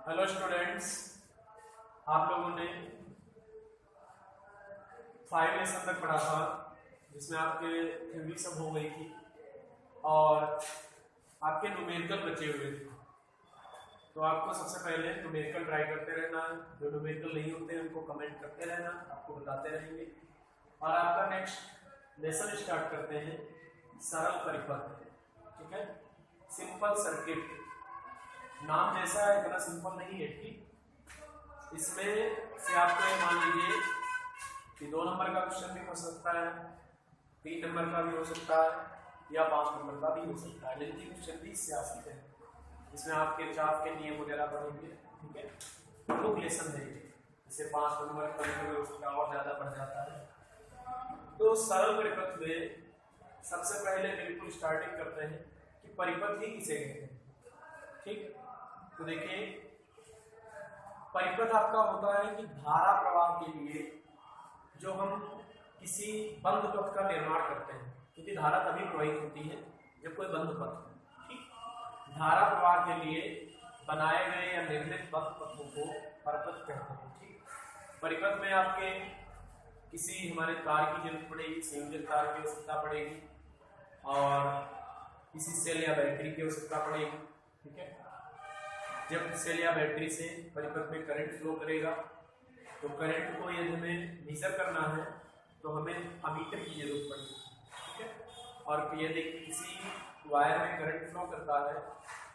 Hello students, आप लोगों ने 5 लेसन तक पढ़ा था जिसमें आपके थ्योरी सब हो गई थी और आपके न्यूमेरिकल बचे हुए थे। तो आपको सबसे पहले न्यूमेरिकल ट्राई करते रहना है। जो न्यूमेरिकल नहीं होते हैं उनको कमेंट करते रहना, आपको बताते रहेंगे। और आपका नेक्स्ट लेसन स्टार्ट करते हैं सरल परिपथ। ठीक है, सिंपल सर्किट। नाम जैसा है इतना सिंपल नहीं है। ठीक, इसमें से आपको मान लीजिए कि 2 नंबर का क्वेश्चन भी हो सकता है, 3 नंबर का भी हो सकता है या 5 नंबर का भी हो सकता है, लेकिन क्वेश्चन भी इससे आ सकते हैं। इसमें आपके चार्ट के नियम वगैरह पढ़ेंगे। ठीक है, प्रमुख लेसन है इससे 5 नंबर का हो सकता है और ज्यादा बढ़ जाता है। तो सरल परिपथ में सबसे पहले बिल्कुल स्टार्टिंग करते हैं कि परिपथ ही किसे कहते हैं। ठीक, तो देखिए परिपथ आपका होता है कि धारा प्रवाह के लिए जो हम किसी बंद पथ का निर्माण करते हैं, क्योंकि धारा तभी प्रवाहित होती है जब कोई बंद पथ हो। ठीक, धारा प्रवाह के लिए बनाए गए या निर्मित बंद पथों को परिपथ कहते हैं। ठीक, परिपथ में आपके किसी हमारे तार की जरूरत पड़ेगी, संयोजक तार की आवश्यकता पड़ेगी और किसी सेल या बैटरी की आवश्यकता पड़ेगी। ठीक है, जब सेल या बैटरी से परिपथ में करंट फ्लो करेगा तो करंट को यदि हमें मेजर करना है तो हमें अमीटर की जरूरत पड़ेगी। ठीक है, और यदि किसी वायर में करंट फ्लो करता है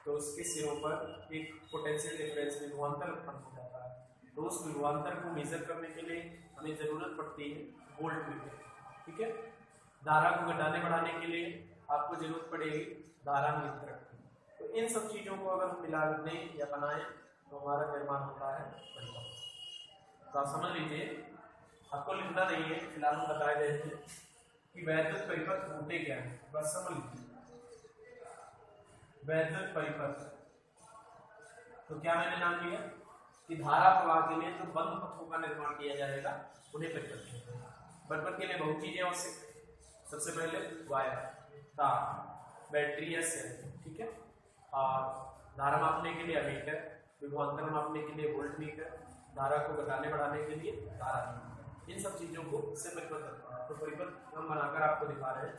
तो उसके सिरों पर एक पोटेंशियल डिफरेंस विभवांतर उत्पन्न हो जाता है। तो उस विभवांतर को मेजर करने के लिए हमें जरूरत पड़ती है वोल्ट मीटर। ठीक है, धारा को घटाने बढ़ाने के लिए आपको जरूरत पड़ेगी धारा नियंत्रक। तो इन सब चीजों को अगर हम मिला दें या बनाएं तो हमारा निर्माण होता है परिपथ। तो आप समझ लीजिए, आपको लिखना नहीं है, फिलहाल हम बताए गए थे कि वैद्युत परिपथ होते क्या है, बस समझ लीजिए। वैद्युत परिपथ तो क्या मैंने नाम दिया कि धारा प्रवाह के लिए जो बंद पथों का निर्माण किया जाएगा उन्हें परिपथ कहते हैं। परिपथ के लिए बहुत चीजें आवश्यक। सबसे पहले वायर, तार, बैटरी या सेल। ठीक है, और धारा मापने के लिए अमीटर, विभवांतर मापने के लिए वोल्ट मीटर, धारा को घटाने बढ़ाने के लिए धारा मीटर। इन सब चीजों को से परिपथ करता है। तो परिपथ हम बनाकर आपको दिखा रहे हैं।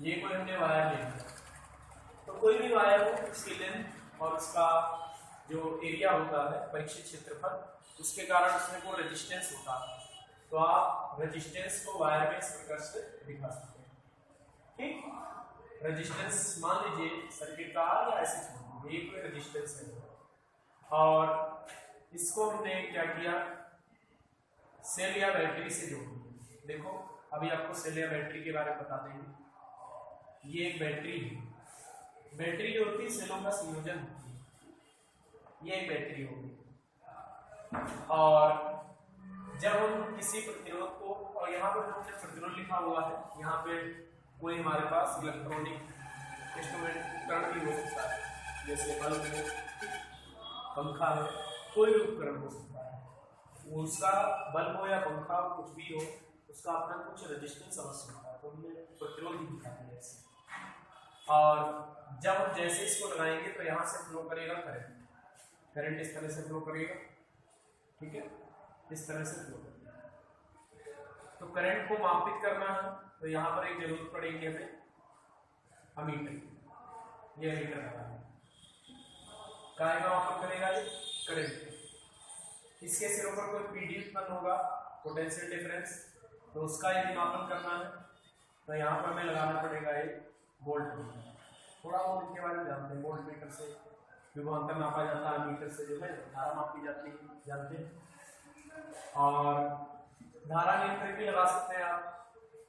ये कोई हमने वायर ले लिया, तो कोई भी वायर हो उसकी लेंथ और उसका जो एरिया होता है परीक्षित क्षेत्रफल, उसके कारण उसमें कोई रेजिस्टेंस होता है। तो आप रेजिस्टेंस को वायर में इस प्रकार से दिखा सकते हैं। ठीक, रेजिस्टेंस मान लीजिए सर्किट का या ऐसे छोड़ दीजिए, कोई रेजिस्टेंस है और इसको हमने क्या किया, सेल या बैटरी से जोड़ दिया। देखो अभी आपको सेल या बैटरी के बारे में बता देंगे। ये एक बैटरी है। बैटरी जो होती है सेलों का संयोजन होती है। ये एक बैटरी होगी और जब हम किसी प्रतिरोध को, और यहाँ पर जो हमने प्रतिरोध लिखा हुआ है, यहाँ पे कोई हमारे पास इलेक्ट्रॉनिक इंस्ट्रूमेंट उपकरण भी हो सकता है, जैसे बल्ब है, पंखा है, कोई भी उपकरण हो सकता है। उसका बल्ब हो या पंखा हो, कुछ भी हो, उसका अपना कुछ रेजिस्टेंस अवश्य होता है। तो हमने प्रतिरोध ही दिखा दिया ऐसे। और जब हम जैसे इसको लगाएंगे तो यहाँ से फ्लो करेगा करंट। करंट इस तरह से फ्लो करेगा। ठीक है, इस तरह से फ्लो करेगा। तो करंट को मापित करना है तो यहाँ पर एक जरूरत पड़ेगी हमें अमीटर। ये अमीटर लगाना है, काय का मापन करेगा ये करंट। इसके सिरों पर कोई पीडी उत्पन्न होगा, पोटेंशियल डिफरेंस, तो उसका यदि मापन करना है तो यहाँ पर हमें लगाना पड़ेगा ये वोल्ट मीटर। थोड़ा बहुत इसके बारे में जानते हैं। वोल्ट मीटर से विभवांतर नापा जाता है, मीटर से जो है धारा मापी जाती है, जानते हैं। और धारा नियंत्रक भी लगा सकते हैं आप,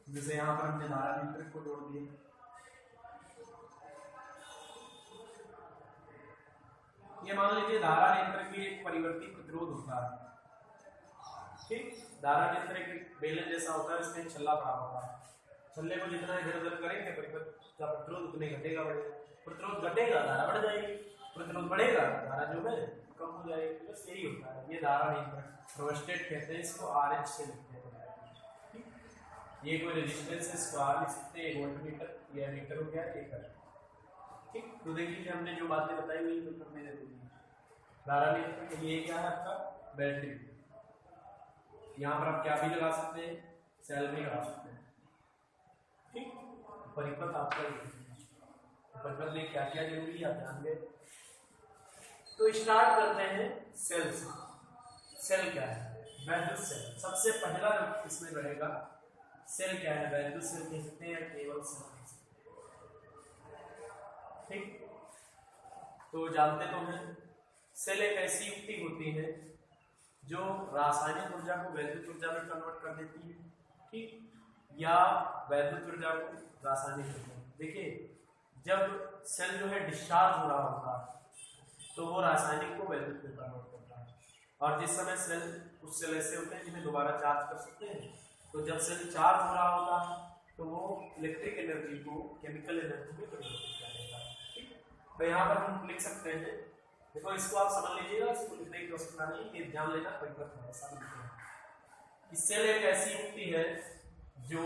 जैसे यहाँ पर हमने धारा नियंत्रक को जोड़ दिया। ये मान लीजिए धारा नियंत्रक भी एक परिवर्ती प्रतिरोध होता है। ठीक, धारा नियंत्रक एक बेलन जैसा होता है, इसमें छल्ला पड़ा होता है। छल्ले को जितना इधर उधर करेंगे परिपथ का प्रतिरोध उतने घटेगा बढ़ेगा। प्रतिरोध घटेगा धारा बढ़ जाएगी, प्रतिरोध बढ़ेगा धारा जो है कम हो जाएगी। बस यही होता है। ये धारा नियंत्रक थर्मोस्टेट कहते हैं, इसको RH से लिखते हैं। ये कोई रेजिस्टेंस है, इसको R लिख सकते हैं। वोल्ट मीटर, ये मीटर हो गया, ये करंट। ठीक, तो देखिए हमने जो बातें बताई हुई तो करने जरूरी है। धारा नियंत्रण के लिए क्या है आपका बैटरी। यहाँ पर आप क्या भी लगा सकते हैं, सेल भी लगा सकते हैं। ठीक, परिपथ आपका परिपथ में क्या क्या जरूरी है आप ध्यान दें। तो स्टार्ट करते हैं सेल से। सेल क्या है, वैद्युत सेल। सबसे पहला जो इसमें रहेगा सेल क्या है, वैद्युत सेल कह सकते हैं, केवल सेल कह सकते हैं। ठीक, तो जानते तो हैं सेल एक ऐसी युक्ति होती है जो रासायनिक ऊर्जा को वैद्युत ऊर्जा में कन्वर्ट कर देती है। ठीक, या वैद्युत ऊर्जा को रासायनिक ऊर्जा। देखिए जब सेल जो है डिस्चार्ज हो रहा होता है तो वो रासायनिक को वैद्युत में कन्वर्ट करता है, और जिस समय सेल कुछ सेल ऐसे होते हैं जिन्हें दोबारा चार्ज कर सकते हैं, तो जब सेल चार्ज हो रहा होता है तो वो इलेक्ट्रिक एनर्जी को केमिकल एनर्जी में परिवर्तित कर देता है। ठीक, तो यहाँ पर हम लिख सकते हैं, देखो इसको आप समझ लीजिएगा, इसको लिखने की आवश्यकता नहीं, ये ध्यान लेना परिपथ है, ऐसा लिखते हैं कि सेल एक ऐसी युक्ति है जो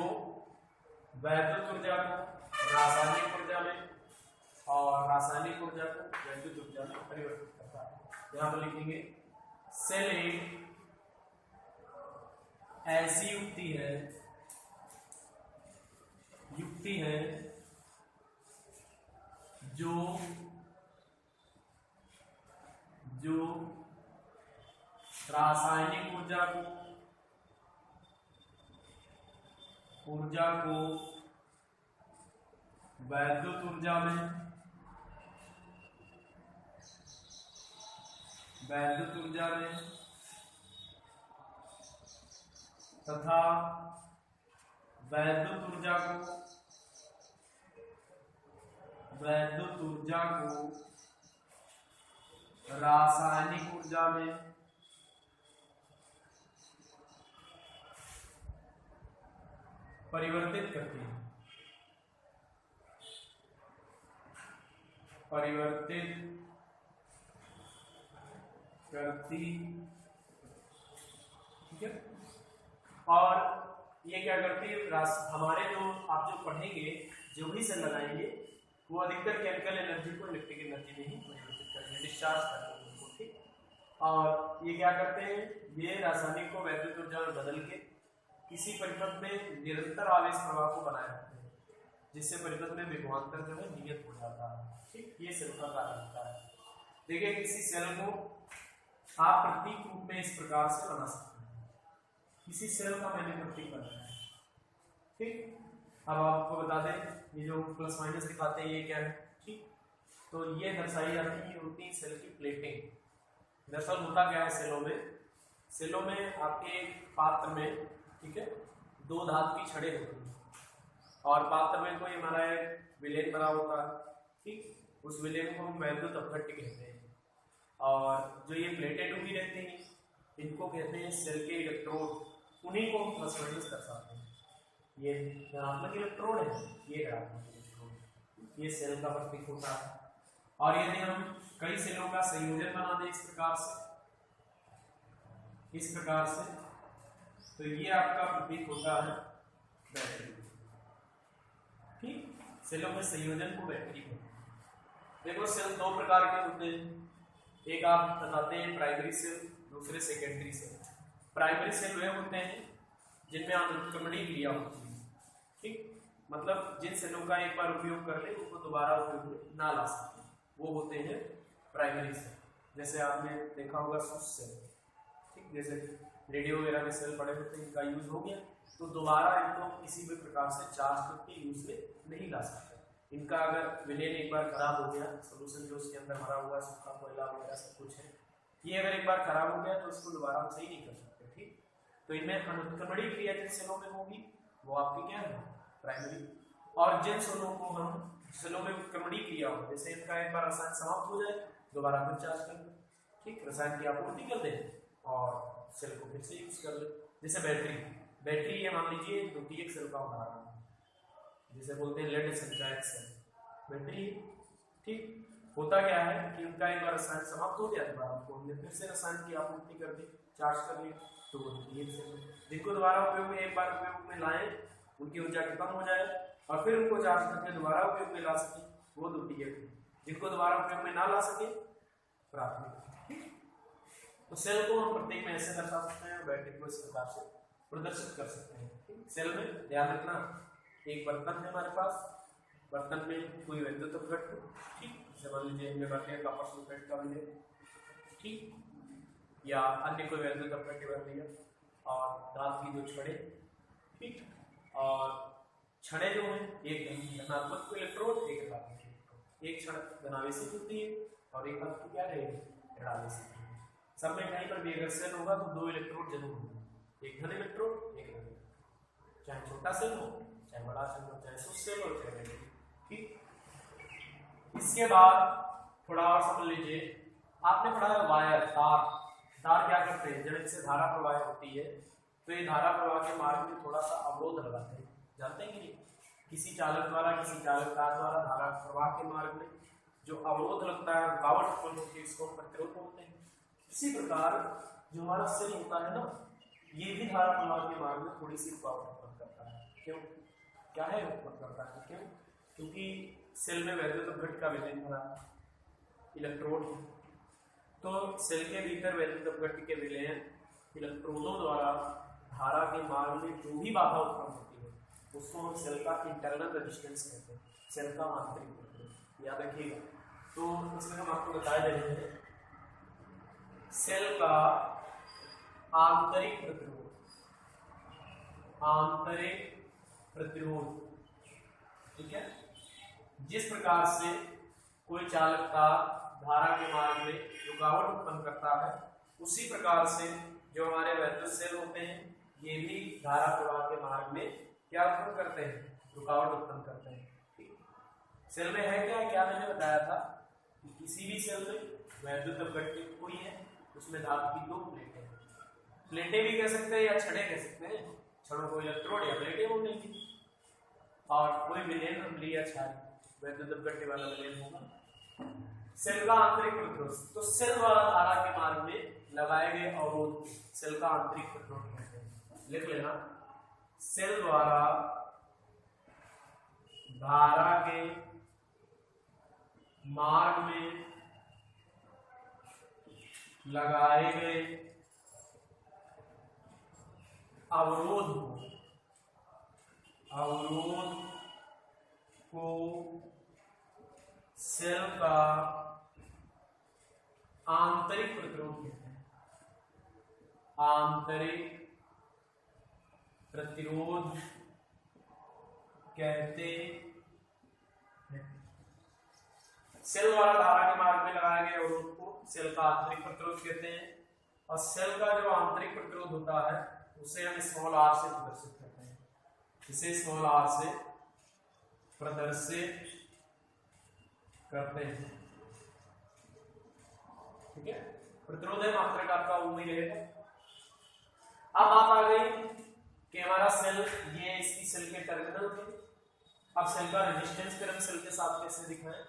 वैद्युत ऊर्जा को रासायनिक ऊर्जा में और रासायनिक ऊर्जा को वैद्युत ऊर्जा में परिवर्तित करता है। यहाँ पर लिखेंगे सेल एक ऐसी युक्ति है जो रासायनिक ऊर्जा को वैद्युत ऊर्जा में तथा वैद्युत ऊर्जा को रासायनिक ऊर्जा में परिवर्तित करती है। ठीक है, और ये क्या करती है, हमारे जो आप जो पढ़ेंगे जो भी सेल लगाएंगे वो अधिकतर केमिकल एनर्जी को इलेक्ट्रिक एनर्जी में ही परिवर्तित करेंगे, डिस्चार्ज करेंगे उनको। ठीक, और ये क्या करते हैं, ये रासायनिक को वैद्युत ऊर्जा में बदल के किसी परिपथ में निरंतर आवेश प्रवाह को बनाए रखते हैं, जिससे परिपथ में विभवांतर जो है नियत हो जाता है। ठीक, ये सेल का कार्य होता है। देखिए किसी सेल को आप प्रतीक रूप में इस प्रकार से बना सकते हैं, किसी सेल का मैंने प्रतीक बनाया है। ठीक, अब आपको बता दें ये जो प्लस माइनस दिखाते हैं ये क्या है। ठीक, तो ये दर्शाई जाती है, होती है सेल की प्लेटिंग। दरअसल होता क्या है सेलों में आपके पात्र में, ठीक है, दो धातु की छड़ें होती हैं और पात्र में कोई हमारा एक विलेन बना होता है। ठीक, उस विलेन को हम वैद्युत अपघट्य कहते हैं, और जो ये प्लेटें डूबी रहती हैं इनको कहते हैं सेल के इलेक्ट्रोड। उन्हीं को हम प्लस माइनस दर्शाते हैं। ये धनात्मक इलेक्ट्रोड है, ये ऋणात्मक इलेक्ट्रोड, ये सेल का प्रतीक होता है। और यदि हम कई सेलों का संयोजन बना दें इस प्रकार से तो ये आपका प्रतीक होता है बैटरी। ठीक, सेलों में संयोजन को बैटरी कहते हैं। देखो सेल दो प्रकार के होते हैं, एक आप बताते हैं प्राइमरी सेल, दूसरे सेकेंडरी सेल। प्राइमरी सेल वे होते हैं जिनमें अनुक्रमणीय क्रिया होती है। ठीक, मतलब जिन सेलों का एक बार उपयोग कर ले उनको दोबारा उपयोग में ना ला सकते, वो होते हैं प्राइमरी सेल। जैसे आपने देखा होगा स्विच सेल। ठीक, जैसे रेडियो वगैरह के सेल बड़े होते हैं, इनका यूज हो गया तो दोबारा इनको किसी भी प्रकार से चार्ज करके यूज में नहीं ला सकते। इनका अगर विलेन एक बार खराब हो गया, सोल्यूशन जो उसके अंदर भरा हुआ है सूखा कोयला वगैरह सब कुछ है, ये अगर एक बार खराब हो गया तो उसको दोबारा हम सही नहीं कर सकते। ठीक, तो इनमें अनुक्रमणीय क्रिया जिन सेलों में होगी वो आपकी क्या है, प्राइमरी। और जिन सेलों को हम सेलों में उत्क्रमणीय क्रिया हो, जैसे इनका एक बार रसायन समाप्त हो जाए दोबारा फिर चार्ज कर ले। ठीक, रसायन की आपूर्ति कर दे और सेल को फिर से यूज कर ले। जैसे बैटरी ये मान लीजिए द्वितीयक सेल का उदाहरण है, जिसे बोलते हैं लेड संचायक सेल बैटरी। ठीक, होता क्या है कि उनका एक बार रसायन समाप्त हो गया दोबारा उनको हमने फिर से रसायन की आपूर्ति कर दी, चार्ज कर ली, तो वो द्वितीयक सेल। जिनको दोबारा उपयोग में एक बार उपयोग में लाए, उनकी ऊर्जा खत्म हो जाए और फिर उनको चार्ज करके दोबारा उपयोग में ला सके, वो द्वितीयक। जिनको दोबारा उपयोग में ना ला सके प्राथमिक। तो सेल को हम प्रतीक में ऐसे दर्शा सकते हैं, बैटरी को इस प्रकार से प्रदर्शित कर सकते हैं। सेल में ध्यान रखना, एक बर्तन है हमारे पास, बर्तन में कोई वैद्युत अपघट्ट, ठीक, जैसे मान लीजिए हमने भर लिया कॉपर सल्फेट का विलय, ठीक, या अन्य कोई वैद्युत अपघट्ट भर लिया, और धातु की दो छड़े, ठीक, और छड़े जो है एक धनात्मक इलेक्ट्रोड, एक ऋणात्मक इलेक्ट्रोड, एक छड़ धनावेशित होती है और एक धातु क्या रहेगी, ऋणावेशित। सब में कहीं पर भी अगर सेल होगा तो दो इलेक्ट्रोड जरूर होंगे, एक धन इलेक्ट्रोड, एक ऋण इलेक्ट्रोड, चाहे छोटा सेल हो चाहे बड़ा सेल हो, चाहे शुष्क सेल हो चाहे नेगेटिव, ठीक। इसके बाद थोड़ा और समझ लीजिए, आपने पढ़ा है वायर, तार क्या करते हैं, जब इनसे धारा प्रवाह होती है तो ये धारा प्रवाह के मार्ग में थोड़ा सा अवरोध लगाते हैं, जानते हैं कि नहीं, किसी चालक द्वारा, किसी चालक तार द्वारा धारा प्रवाह के मार्ग में जो अवरोध लगता है, रुकावट उत्पन्न होती है, इसको प्रतिरोध बोलते हैं। इसी प्रकार जो हमारा सेल होता है ना, ये भी धारा प्रवाह के मार्ग में थोड़ी सी रुकावट उत्पन्न करता है। क्यों, क्या है उत्पन्न करता है, क्यों, क्योंकि सेल में वैद्युत अपघट्ट का विलयन हो रहा है, इलेक्ट्रोड, तो सेल के भीतर वैद्युत अपघट्ट के विलयन इलेक्ट्रोडों द्वारा धारा के मार्ग में जो भी बाधा उत्पन्न होती है उसको हम सेल का इंटरनल रेजिस्टेंस कहते हैं, सेल का आंतरिक प्रतिरोध, याद रखिएगा। तो इसमें हम आपको बता दे रहे हैं सेल का आंतरिक प्रतिरोध, आंतरिक प्रतिरोध, ठीक है। जिस प्रकार से कोई चालक तार धारा के मार्ग में रुकावट उत्पन्न करता है, उसी प्रकार से जो हमारे वैद्युत सेल होते हैं ये भी धारा प्रवाह के मार्ग में क्या उत्पन्न करते हैं, रुकावट उत्पन्न करते हैं। सेल में है क्या मैंने बताया था कि किसी भी सेल में वैद्युत अपघट्ट कोई है, उसमें धातु की दो प्लेटें हैं, प्लेटें भी कह सकते हैं या छड़े कह सकते हैं, छड़ों को इलेक्ट्रोड या प्लेटें बोलेंगे, और कोई विलयन हम लिया क्षारीय वैद्युत अपघट्ट वाला विलयन होगा। सेल का आंतरिक प्रतिरोध, तो सेल द्वारा धारा के मार्ग में लगाए गए अवरोध सेल का आंतरिक प्रतिरोध कहते हैं। लिख लेना, सेल द्वारा धारा के मार्ग में लगाए गए अवरोध को सेल का आंतरिक प्रतिरोध कहते हैं, आंतरिक प्रतिरोध कहते हैं। सेल द्वारा धारा के मार्ग में लगाए गए अवरोध को सेल का आंतरिक प्रतिरोध कहते हैं, और सेल का जो आंतरिक प्रतिरोध होता है उसे हम स्मॉल आर से प्रदर्शित करते हैं, इसे स्मॉल आर से प्रदर्शित करते हैं, ठीक है। प्रतिरोध है मात्रक आपका वो ही रहेगा। अब बात आ गई कि हमारा सेल, ये इसकी सेल के टर्मिनल थे, अब सेल का रेजिस्टेंस फिर हम सेल के साथ कैसे दिखाएं,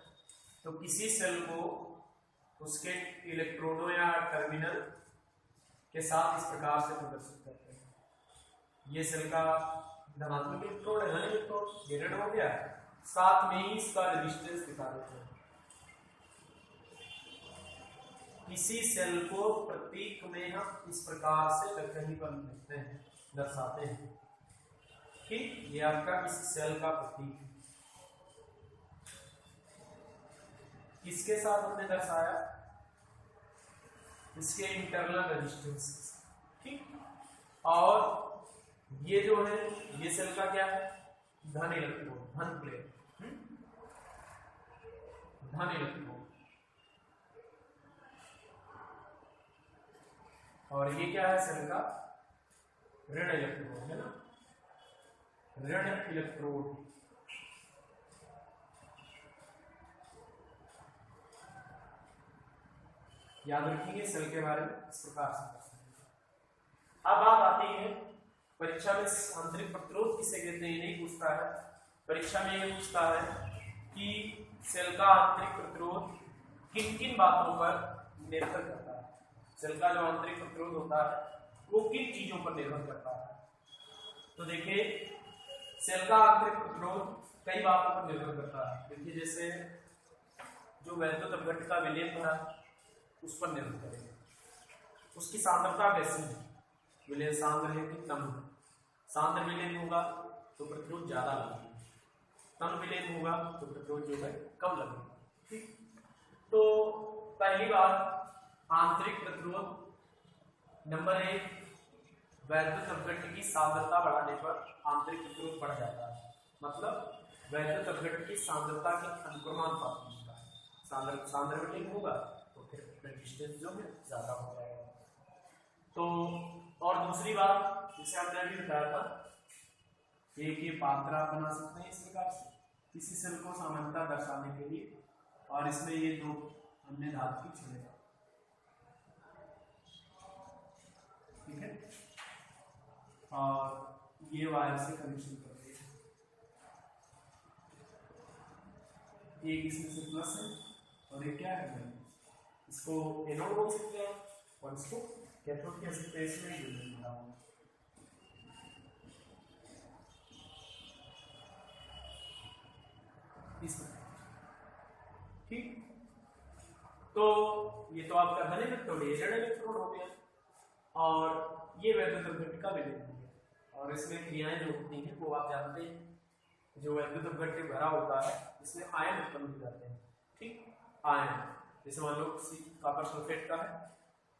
तो किसी सेल को उसके इलेक्ट्रोडों या टर्मिनल के साथ इस प्रकार से प्रदर्शित करते हैं। ये सेल का धनात्मक इलेक्ट्रोड है, धन इलेक्ट्रोड, ये ऋण हो गया, साथ में ही इसका रेजिस्टेंस दिखा देते हैं। किसी सेल को प्रतीक में हम इस प्रकार से कहीं पर लिखते हैं, दर्शाते हैं, ठीक, ये आपका किसी सेल का प्रतीक है। किसके साथ हमने दर्शाया, इसके इंटरनल रेजिस्टेंस, ठीक, और ये जो है ये सेल का क्या है, धन इलेक्ट्रोड, धन प्लेट, धन इलेक्ट्रोड, और ये क्या है सेल का ऋण इलेक्ट्रोड, है ना, ऋण इलेक्ट्रोड। याद रखिए सेल के बारे में इस प्रकार से। अब बात आती है परीक्षा में आंतरिक प्रतिरोध किसे कहते हैं, ये नहीं पूछता है, परीक्षा में ये पूछता है कि सेल का आंतरिक प्रतिरोध किन किन बातों पर निर्भर करता है, सेल का जो आंतरिक प्रतिरोध होता है वो किन चीजों पर निर्भर करता है। तो देखिए सेल का आंतरिक प्रतिरोध कई बातों पर निर्भर करता है। देखिए जैसे जो वैद्युत अपघट्ट का विलयन हो रहा है उस पर निर्भर करेगा। उसकी सांद्रता कैसी है, विलयन सांद्र है कि तन सांद्र विलयन होगा तो प्रतिरोध ज्यादा लगेगा, तन विलयन होगा तो प्रतिरोध जो है कम लगेगा। ठीक, तो पहली बात आंतरिक प्रतिरोध। नंबर 1, वैद्युत अपघट्य की सांद्रता बढ़ाने पर आंतरिक प्रतिरोध बढ़ जाता है, मतलब वैद्युत अपघट्य की सांद्रता के अनुक्रमानुपाती होता है। सांद्र विलयन होगा तो फिर रेजिस्टेंस जो है ज्यादा हो जाएगा। तो और दूसरी बात जिसे हमने अभी बताया था, एक ये पात्र आप बना सकते हैं इस प्रकार से किसी सेल को सामान्यता दर्शाने के लिए, और इसमें ये दो अन्य धातु की छड़ें, ठीक है, और ये वायर से कनेक्शन कर दिए, एक इसमें से प्लस है और एक क्या है, इसको एनोड बोल सकते हैं और इसको कैथोड कह सकते हैं। इसमें ठीक, तो ये तो आपका धन इलेक्ट्रोड, ये ऋण इलेक्ट्रोड हो गया, और ये वैद्युत अपघट्य का विलयन हो गया। और इसमें क्रियाएं जो होती हैं वो आप जानते हैं, जो वैद्युत अपघट्य भरा होता है इसमें आयन उत्पन्न हो जाते हैं। ठीक, आयन जैसे मान लो कॉपर सल्फेट का है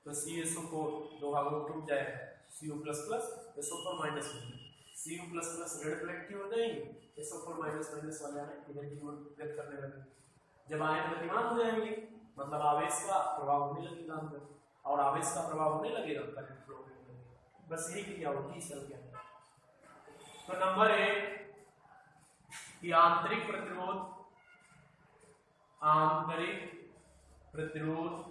तो CSO को दो भागों में टूट जाएगा, Cu++ SO4- Cu++ ऋण प्लेट की हो जाएगी, SO4- वाले आयन इधर की ओर व्यक्त करने लगेंगे। जब आयन गतिमान हो जाएंगे मतलब आवेश का प्रभाव होने लगेगा अंदर, और आवेश का प्रभाव होने लगेगा करंट फ्लो होने लगेगा। बस यही क्रिया होती है सेल के अंदर। तो नंबर 1 कि आंतरिक प्रतिरोध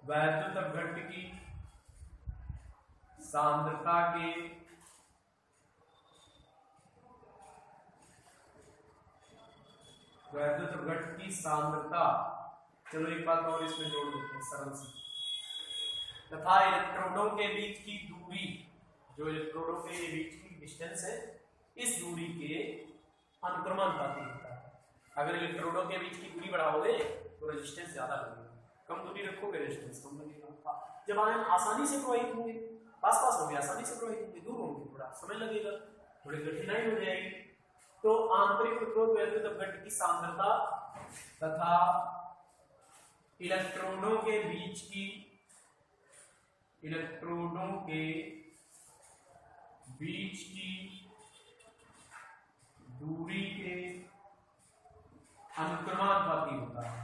वैद्युत अपघट्य की सांद्रता के वैद्युत अपघट्य की सांद्रता, चलो एक बात और इसमें जोड़ देते हैं सरल सी, तथा इलेक्ट्रोडों के बीच की दूरी, जो इलेक्ट्रोडों के बीच की डिस्टेंस है, इस दूरी के अनुक्रमानुपाती होता है। अगर इलेक्ट्रोडों के बीच की दूरी बढ़ाओगे तो रेजिस्टेंस ज्यादा लगेगा, कम दूरी रखोगे रेजिस्टेंस कम लगेगा। जब आयन आसानी से प्रवाहित होंगे, पास होंगे, आसानी से प्रवाहित होंगे, दूर होंगे थोड़ा समय लगेगा, थोड़ी कठिनाई हो जाएगी। तो आंतरिक प्रतिरोध वैद्युत अपघट्य की सांद्रता तथा इलेक्ट्रोडों के बीच की दूरी के अनुक्रमानुपाती होता है।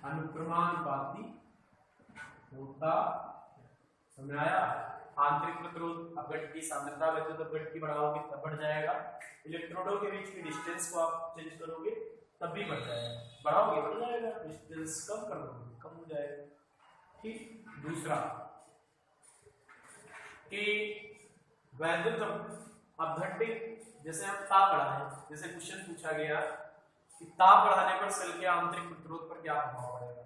अनुक्रमानुपाती होता, समझ आया? आंतरिक प्रतिरोध अपघट्य की सांद्रता वैद्युत अपघट्य की बढ़ाओगे तब बढ़ जाएगा, इलेक्ट्रोडों के बीच की डिस्टेंस को आप चेंज करोगे तब भी बढ़ जाएगा, बढ़ाओगे बढ़ जाएगा, डिस्टेंस कम कर दोगे कम हो जाएगा। ठीक, दूसरा कि वैद्युत अपघट्य, जैसे हम ताप बढ़ाएं, जैसे क्वेश्चन पूछा गया कि ताप बढ़ाने पर सेल के आंतरिक प्रतिरोध पर क्या प्रभाव पड़ेगा।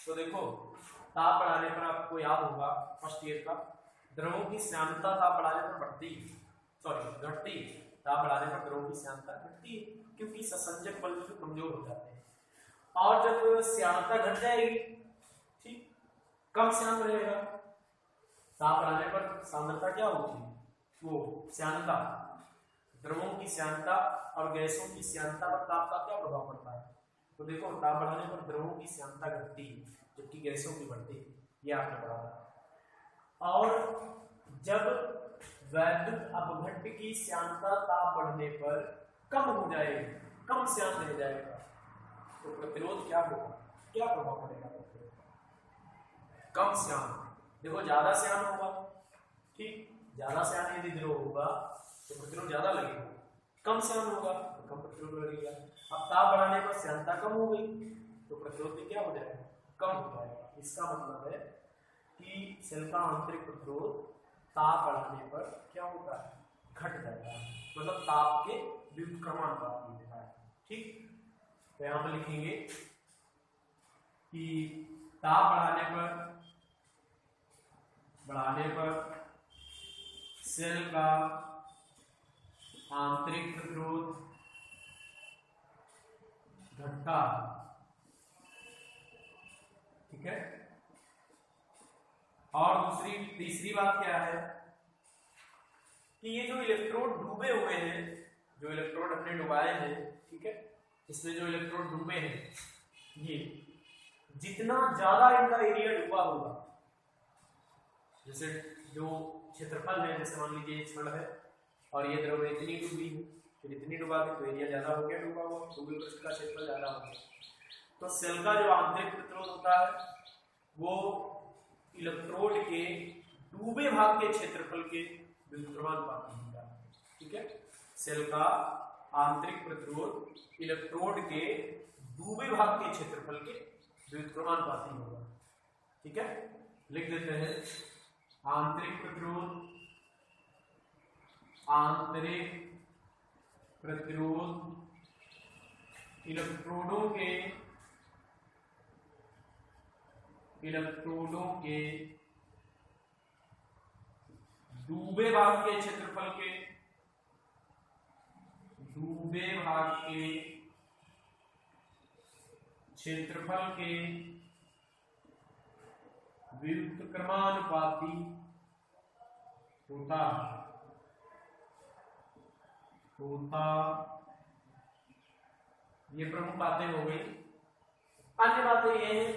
तो देखो ताप बढ़ाने पर आपको याद होगा फर्स्ट ईयर का, द्रवों की श्यानता ताप बढ़ाने पर बढ़ती घटती, ताप बढ़ाने पर द्रवों की श्यानता घटती है क्योंकि संसंजक बल जो कमजोर हो जाते हैं, और जब श्यानता घट जाएगी, ठीक, कम श्यान रहेगा, ताप बढ़ाने पर सांद्रता क्या होती है, वो श्यानता, द्रवों की श्यानता और गैसों की श्यानता पर ताप का क्या प्रभाव पड़ता है। तो देखो ताप बढ़ाने पर द्रवों की श्यानता घटती है जबकि गैसों की बढ़ती है, ये आपने पढ़ा। और जब वैद्युत अपघट्य की श्यानता ताप बढ़ने पर कम हो जाएगी, कम श्यान रह जाएगा, तो प्रतिरोध क्या होगा, क्या प्रभाव पड़ेगा प्रतिरोध, कम श्यान। देखो ज्यादा श्यान होगा, ठीक, ज्यादा श्यान यदि द्रव होगा तो प्रतिरोध ज्यादा लगेगा, कम श्यान होगा तो कम प्रतिरोध लगेगा। अब ताप बढ़ाने पर श्यानता कम हो गई तो प्रतिरोध भी क्या हो जाएगा, कम हो जाएगा। इसका मतलब है कि सेल का आंतरिक प्रतिरोध ताप बढ़ाने पर क्या होता है, घट जाता है, मतलब ताप के व्युत्क्रमानुपाती होता है। ठीक, तो यहां पर लिखेंगे कि ताप बढ़ाने पर सेल का आंतरिक प्रतिरोध बढ़ता है, ठीक है। और तीसरी बात क्या है कि ये जो इलेक्ट्रोड डूबे हुए हैं, जो इलेक्ट्रोड हमने डुबाए हैं, ठीक है, इसमें जो इलेक्ट्रोड डूबे हैं, ये जितना ज्यादा इनका एरिया डूबा होगा, जैसे जो क्षेत्रफल है, जैसे मान लीजिए एक छड़ है और ये द्रव इतनी डूबी है, फिर इतनी डुबा दी तो एरिया ज्यादा हो गया डूबा हुआ, डूबे पृष्ठ का क्षेत्रफल ज्यादा हो गया। तो सेल का जो आंतरिक प्रतिरोध होता है वो इलेक्ट्रोड के डूबे भाग के क्षेत्रफल के व्युत्क्रमानुपाती होता है, ठीक है। सेल का आंतरिक प्रतिरोध इलेक्ट्रोड के डूबे भाग के क्षेत्रफल के व्युत्क्रमानुपाती होगा, ठीक है। लिख देते हैं आंतरिक प्रतिरोध इलेक्ट्रोडों के डूबे भाग के क्षेत्रफल के व्युत्क्रमानुपाती होता। ये प्रमुख बातें हो गई। अन्य बातें ये हैं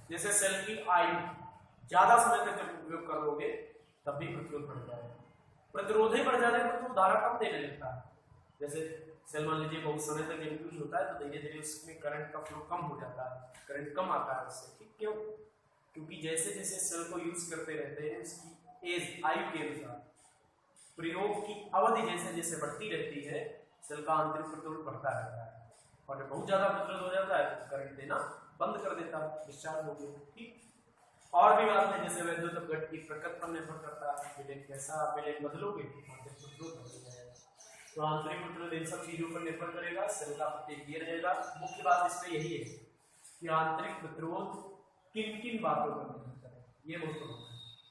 जैसे सेल की आयु ज्यादा समय तक जब उपयोग करोगे तब भी प्रतिरोध बढ़ जाएगा, प्रतिरोध ही बढ़ जाने पर तो धारा कम देने लगता है। जैसे सेल मान लीजिए बहुत समय तक यूज होता है तो धीरे धीरे उसमें करंट का फ्लो कम हो जाता है, करंट कम आता है उससे, ठीक। क्यों? क्योंकि जैसे जैसे सेल को यूज करते रहते हैं उसकी एज आयु के अनुसार प्रयोग की अवधि जैसे जैसे बढ़ती रहती है सेल का आंतरिक प्रतिरोध बढ़ता रहता है, और जब बहुत ज्यादा प्रतिरोध हो जाता है तो करंट देना बंद कर देता है, डिस्चार्ज हो गया, ठीक। और भी बात है जैसे वैद्युत अपघट की प्रकृति पर निर्भर करता है, विलेन कैसा विलेन बदलोगे आंतरिक प्रतिरोध बदल जाएगा। तो आंतरिक प्रतिरोध इन सब चीजों पर निर्भर करेगा, सेल का प्रत्येक दिया जाएगा। मुख्य बात इसमें यही है कि आंतरिक प्रतिरोध किन किन बातों पर निर्भर करेगा, ये महत्वपूर्ण है,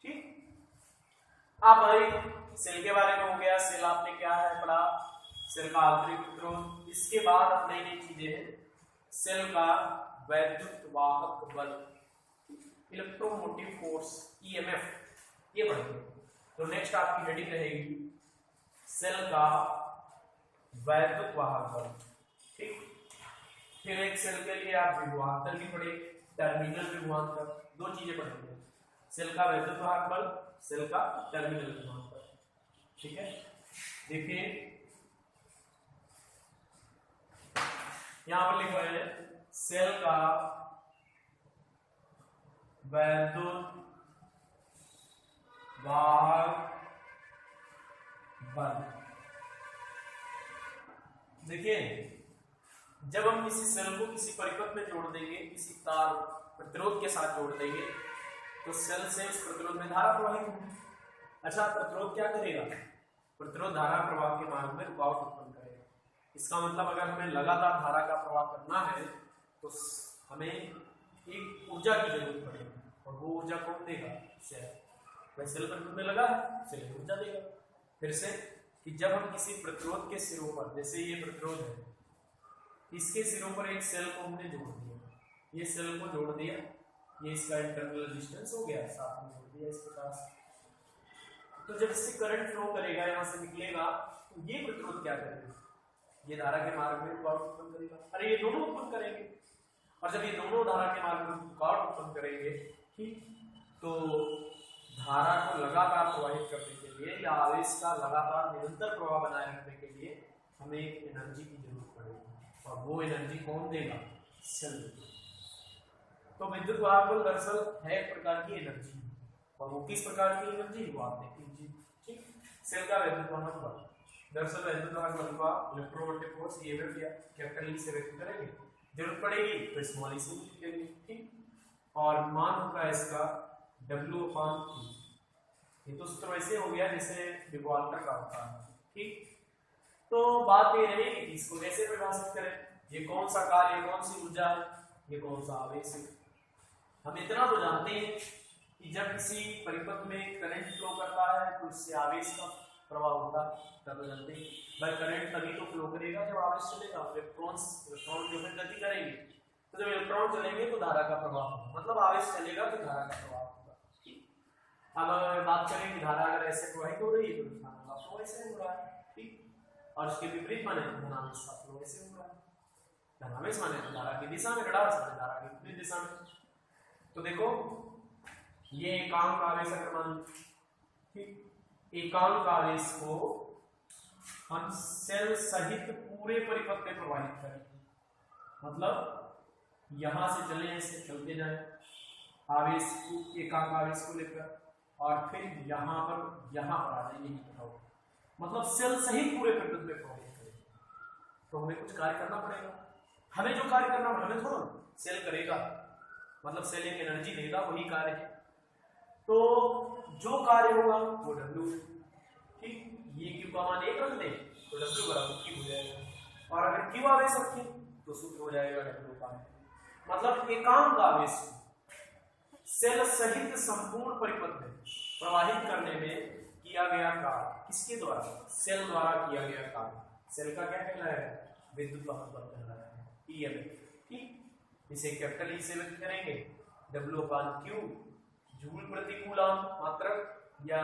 ठीक। अब भाई सेल के बारे में हो गया, सेल आपने क्या है पढ़ा, सेल का आंतरिक प्रतिरोध। इसके बाद नई नई चीजें हैं, सेल का वैद्युत वाहक बल, इलेक्ट्रोमोटिव फोर्स, ईएमएफ, ये पढ़ेंगे। तो नेक्स्ट आपकी हेडिंग रहेगी सेल का वैद्युत वाहक बल, ठीक। फिर एक सेल के लिए आप विभवांतर भी पढ़ेंगे, टर्मिनल विभवांतर, दो चीजें पढ़ेंगे, सेल का वैद्युत वाहक बल, सेल का टर्मिनल विभवांतर, ठीक है। देखिए यहां पर लिखा है सेल का वैद्युत वाहक बल। देखिए जब हम किसी सेल को किसी परिपथ में जोड़ देंगे, किसी तार प्रतिरोध के साथ जोड़ देंगे तो सेल से उस प्रतिरोध में धारा प्रवाहित होगी। अच्छा, प्रतिरोध क्या करेगा? प्रतिरोध धारा प्रवाह के मार्ग में रुकावट उत्पन्न करेगा। इसका मतलब अगर हमें लगातार धारा का प्रवाह करना है तो हमें एक ऊर्जा की जरूरत पड़ेगी, और वो ऊर्जा कौन देगा? सेल। सेल प्रतिरोध में लगा है, सेल ऊर्जा देगा। फिर से कि जब हम किसी प्रतिरोध के सिरों पर, जैसे ये प्रतिरोध है, इसके सिरों पर एक सेल को हमने जोड़ दिया, ये सेल को जोड़ दिया, ये इसका इंटरनल रेजिस्टेंस हो गया, साथ में जोड़ दिया इस प्रकार से। तो जब इससे करंट फ्लो करेगा, यहां से निकलेगा, तो ये प्रतिरोध क्या करेगा? ये धारा के मार्ग में रुकावट उत्पन्न करेगा। अरे ये दोनों उत्पन्न करेंगे, और जब ये दोनों धारा के मार्ग में रुकावट उत्पन्न करेंगे, ठीक, तो धारा को लगातार प्रवाहित करने के लिए या आवेश का लगातार निरंतर प्रवाह बनाए रखने के लिए हमें एक एनर्जी की जरूरत पड़ेगी, और वो एनर्जी कौन देगा? सेल। तो विद्युत वाहक बल दरअसल है एक प्रकार की एनर्जी, और वो किस प्रकार की एनर्जी वो आप देख लीजिए, ठीक। सेल का वैद्युत वाहक बल, दरअसल वैद्युत वाहक बल का इलेक्ट्रोमोटिव फोर्स ईएमएफ या कैपिटल ई से व्यक्त करेंगे, जरूरत पड़ेगी तो स्मॉल ई से लिखेंगे, ठीक। और मान होगा इसका W/E। ये तो सूत्र वैसे हो गया जैसे विभवांतर का होता है, ठीक। तो बात ये रहेगी कि इसको कैसे परिभाषित करें, ये कौन सा कार्य, कौन सी ऊर्जा है, ये कौन सा आवेश है। हम इतना तो जानते हैं कि जब किसी परिपथ में करंट फ्लो करता है तो इससे आवेश का प्रवाह होता है तो जानते हैं भाई करंट तभी तो फ्लो करेगा जब आवेश चलेगा, इलेक्ट्रॉन जो है गति करेंगे, तो जब इलेक्ट्रॉन चलेंगे तो धारा का प्रवाह होगा, मतलब आवेश चलेगा तो धारा का प्रवाह होगा। अब बात करें कि धारा अगर ऐसे प्रवाहित हो रही है तो धनावेश फ्लो ऐसे हो रहा है, ठीक, और इसके विपरीत माने धनावेश का फ्लो ऐसे हो रहा है। धनावेश माने धारा की दिशा में, ऋणावेश माने धारा की विपरीत दिशा में। तो देखो ये एकांक आवेश अगर मान, ठीक, एकांक आवेश को हम सेल सहित पूरे परिपथ में प्रवाहित करेंगे, मतलब यहां से चले ऐसे चलते जाए आवेश को, एकांक आवेश को लेकर, और फिर यहां पर आ जाए, यही बताओ, मतलब सेल सहित पूरे परिपथ में प्रवाहित करेंगे। तो हमें कुछ कार्य करना पड़ेगा, हमें जो कार्य करना हमें थोड़ा सेल करेगा, मतलब सेल एक एनर्जी देगा, वही कार्य है। तो जो कार्य होगा वो W, ठीक, ये Q का मान 1 रख दे तो W बराबर Q हो जाएगा, और अगर Q आवेश रखें तो सूत्र हो जाएगा W का। मतलब एकांक आवेश सेल सहित संपूर्ण परिपथ में प्रवाहित करने में किया गया कार्य किसके द्वारा? सेल द्वारा किया गया कार्य। सेल का क्या कहलाएगा? विद्युत वहन बल कहलाएगा, EMF, ठीक। इसे कैपिटल E से व्यक्त करेंगे, W/Q जूल प्रति कूलम मात्रक, या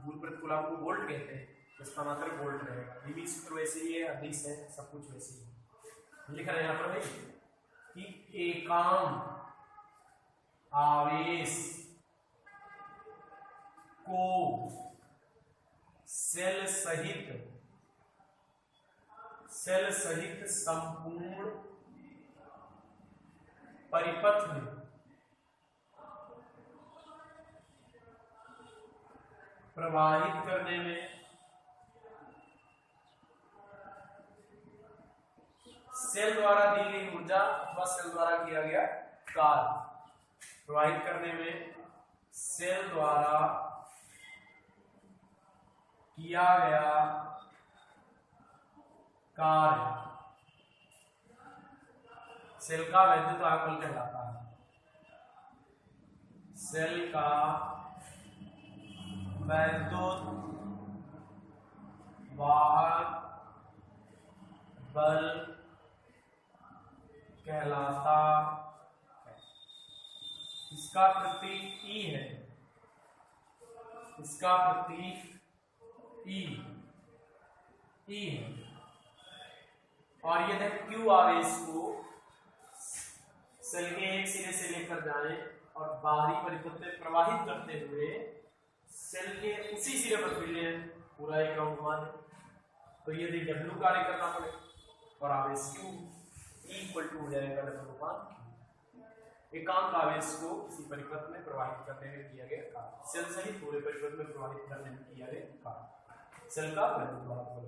जूल प्रति कूलम को वोल्ट कहते हैं, इसका मात्रक वोल्ट रहेगा। ये भी सूत्र वैसे ही है, अदिश है, सब कुछ वैसे ही है। लिख रहे हैं यहाँ पर भाई कि एकांक आवेश को सेल सहित संपूर्ण परिपथ में प्रवाहित करने में सेल द्वारा दी गई ऊर्जा अथवा सेल द्वारा किया गया कार्य, प्रवाहित करने में सेल द्वारा किया गया कार्य सेल का वैद्युत वाहक बल कहलाता है। सेल का वैद्युत वाहक बल कहलाता है। इसका प्रतीक E है, इसका प्रतीक E है, और यदि Q आवेश को सेल के एक सिरे से लेकर जाएं और बाहरी परिपथ में प्रवाहित करते हुए सेल के उसी सिरे पर फिर ले पूरा एक राउंड घुमा दें, तो यदि W कार्य करना पड़े और आवेश Q इक्वल टू हो जाएगा W/Q। एकांक आवेश को किसी परिपथ में प्रवाहित करने में किया गया कार्य, सेल सहित पूरे परिपथ में प्रवाहित करने में किया गया कार्य, सेल का वैद्युत वाहक बल।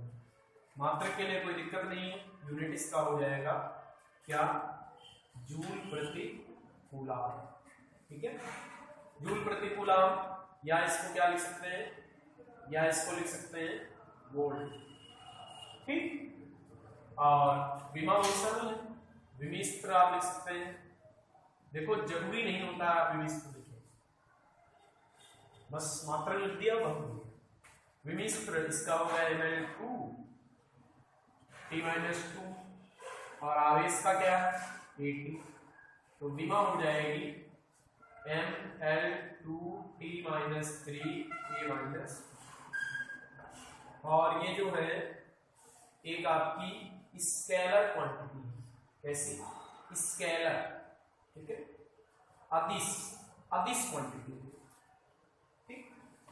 मात्रक के लिए कोई दिक्कत नहीं है, यूनिट इसका हो जाएगा क्या? जूल प्रति कूलम, ठीक है, जूल प्रति कूलम, या इसको क्या लिख सकते हैं, या इसको लिख सकते हैं वोल्ट, ठीक। और विमा सरल है, विमी सूत्र आप लिख सकते हैं। देखो जरूरी नहीं होता आप विमी सूत्र लिखें, बस मात्रा लिख दिया बहुत। विमी सूत्र इसका हो गया ml2 T-2, और आवेश का क्या है AT, तो विमा हो जाएगी ml2T-3A-, और ये जो है एक आपकी स्केलर क्वांटिटी है, कैसी स्केलर, ठीक है, अदिश क्वांटिटी, ठीक।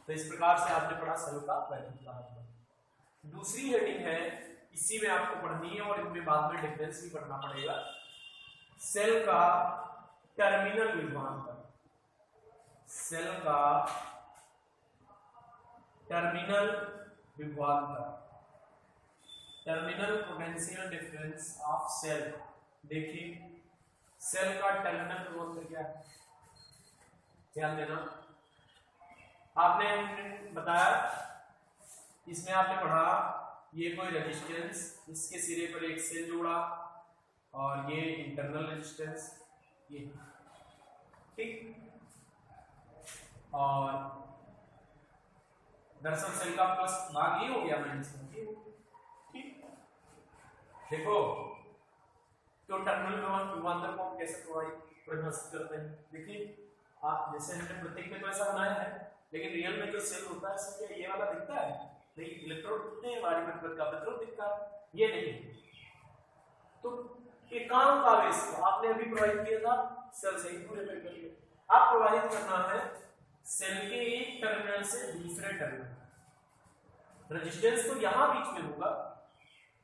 तो इस प्रकार से आपने पढ़ा सेल का वैद्युत वाहक बल। दूसरी हेडिंग है, इसी में आपको पढ़नी है और इनमें बाद में डिफरेंस भी पढ़ना पड़ेगा, सेल का टर्मिनल विभवांतर। सेल का टर्मिनल विभवांतर, terminal potential difference of cell. देखिए सेल का टर्मिनल विभवांतर क्या है, ध्यान देना। आपने बताया, इसमें आपने पढ़ा, ये कोई रेजिस्टेंस, इसके सिरे पर एक सेल जोड़ा और ये इंटरनल रेजिस्टेंस, ये, ठीक, और दरअसल सेल का प्लस भाग ये हो गया माइनस ये हो गया। ठीक, देखो तो टर्मिनल विभवांतर को हम कैसे परिभाषित करते हैं। देखिए आप जैसे हमने प्रतीक में तो ऐसा बनाया है, लेकिन रियल में जो सेल होता है क्या ये वाला दिखता है? नहीं, इलेक्ट्रोड दिखते हैं, बाहरी प्रतिरोध का प्रतिरोध दिखता है, ये नहीं। तो एकांक आवेश को आपने अभी प्रवाहित किया था सेल से ही पूरे में करिए। आप प्रवाहित करना है सेल के एक टर्मिनल से दूसरे टर्मिनल। रेजिस्टेंस तो यहां बीच में होगा,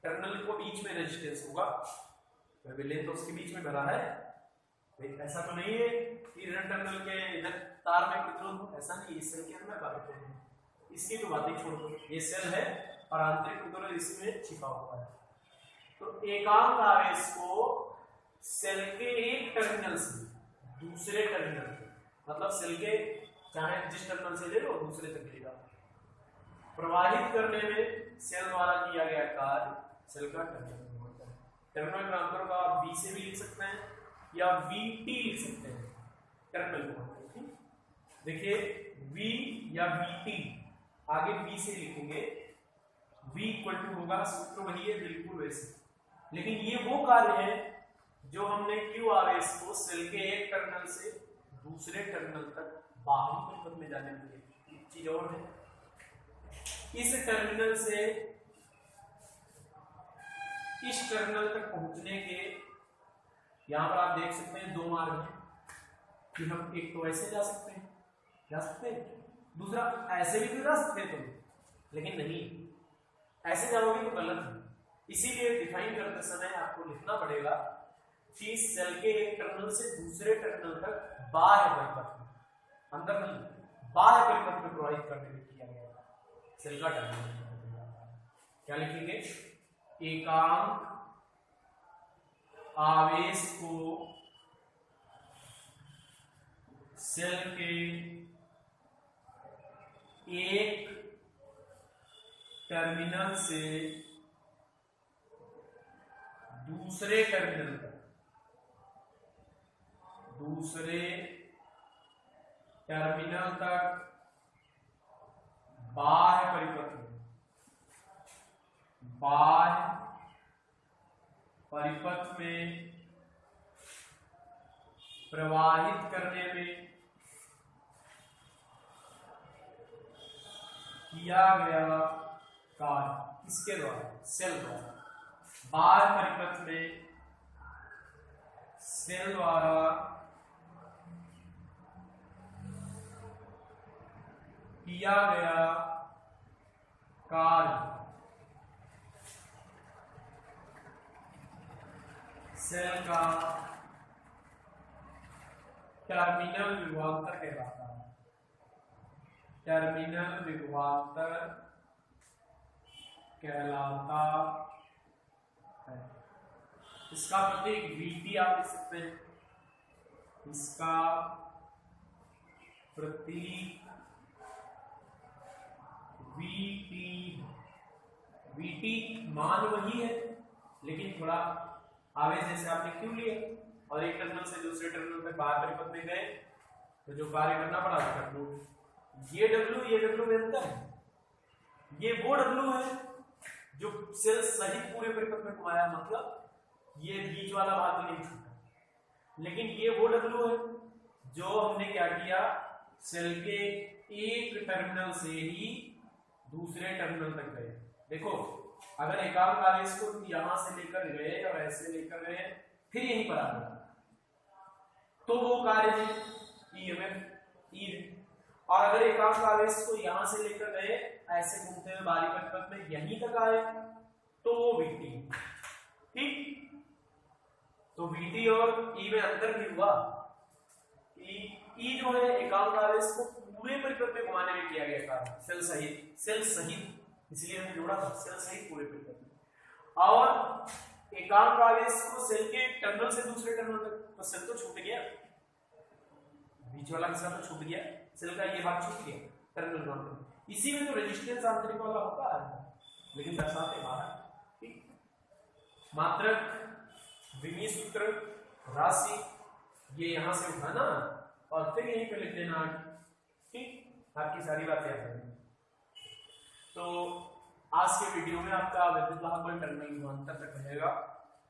टर्मिनल को बीच में रेजिस्टेंस होगा, लेन तो उसके बीच में भरा है। ऐसा तो नहीं है कि टर्मिनल के इधर तार में प्रतिरोध हो, ऐसा नहीं। इस सेल के अंदर बात है, इसकी तो बातें छोड़ दो, ये सेल है और आंतरिक प्रतिरोध इसमें छिपा हुआ है। तो एकांक आवेश को सेल के एक टर्मिनल से दूसरे टर्मिनल, मतलब सेल के चाहे जिस टर्मिनल से ले लो दूसरे तक लेगा, प्रवाहित करने में सेल द्वारा किया गया कार्य सेल का टर्मिनल होता है। टर्मिनल विभवांतर को आप V से भी लिख सकते हैं या VT लिख सकते हैं, टर्मिनल विभवांतर। देखिए V या VT आगे V से लिखेंगे, V इक्वल टू होगा, सूत्र वही है बिल्कुल वैसे, लेकिन ये वो कार्य है जो हमने Q आवेश को सेल के एक टर्मिनल से दूसरे टर्मिनल तक बाहरी परिपथ में जाने के लिए। एक चीज और है, इस टर्मिनल से इस टर्मिनल तक पहुंचने के यहां पर आप देख सकते हैं दो मार्ग हैं कि हम एक तो ऐसे जा सकते हैं, दूसरा ऐसे भी तो जा सकते हैं तुम, लेकिन नहीं, ऐसे जाओगे तो गलत है। इसीलिए डिफाइन करते समय आपको लिखना पड़ेगा कि सेल के एक टर्मिनल से दूसरे टर्मिनल तक बाह्य परिपथ, अंदर नहीं, बाह्य परिपथ में प्रवाहित करने में किया गया सेल का टर्मिनल। क्या लिखेंगे? एकांक आवेश को सेल के एक टर्मिनल से दूसरे टर्मिनल तक, बाह्य परिपथ में प्रवाहित करने में किया गया कार्य, किसके द्वारा? सेल द्वारा। बाह्य परिपथ में सेल द्वारा किया गया कार्य सेल का टर्मिनल विभवांतर कहलाता है। टर्मिनल विभवांतर कहलाता है। इसका प्रतीक VT आप लिख सकते हैं, इसका प्रतीक VT मान वही है, लेकिन थोड़ा आवेश जैसे आपने क्यों लिया और एक टर्मिनल से दूसरे टर्मिनल तक बाहर परिपथ में गए तो जो कार्य करना पड़ा वो कर लो। ये W में अंतर है, ये वो W है जो सेल सहित पूरे परिपथ में घुमाया, मतलब ये बीच वाला भाग नहीं छूटा, लेकिन ये वो W है जो हमने क्या किया, सेल के एक टर्मिनल से ही दूसरे टर्मिनल तक गए। देखो अगर एकांक आवेश को यहां से लेकर गए और ऐसे लेकर गए फिर यहीं पर आ गए तो वो कार्य है EMF E, और अगर एकांक आवेश को यहां से लेकर गए ऐसे घूमते हुए बाहरी परिपथ में यहीं तक आए तो वो VT। ठीक, तो VT और E में अंतर भी हुआ। E जो है एकांक आवेश को पूरे परिपथ में घुमाने में किया गया कार्य, सेल सहित, इसलिए हमने जोड़ा था सेल सहित पूरे परिपथ में। और एकांक आवेश को सेल के टर्मिनल से दूसरे टर्मिनल तक, तो सेल तो छूट गया, बीच वाला हिस्सा तो छूट गया, सेल का ये भाग छूट गया टर्मिनल नॉन। इसी में तो रेजिस्टेंस आंतरिक वाला होता है, लेकिन दर्शाते बाहर। ठीक, मात्रक, विमीय सूत्र, राशि ये यहां से उठाना और फिर यहीं पे लिख देना। ठीक, आपकी सारी बातें याद रहेंगी। तो आज के वीडियो में आपका विद्युत वाहक बल टर्मिनल विभवांतर तक रहेगा।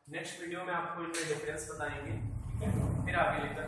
नेक्स्ट वीडियो में आपको इनमें डिफरेंस बताएंगे, ठीक है, फिर आगे लेकर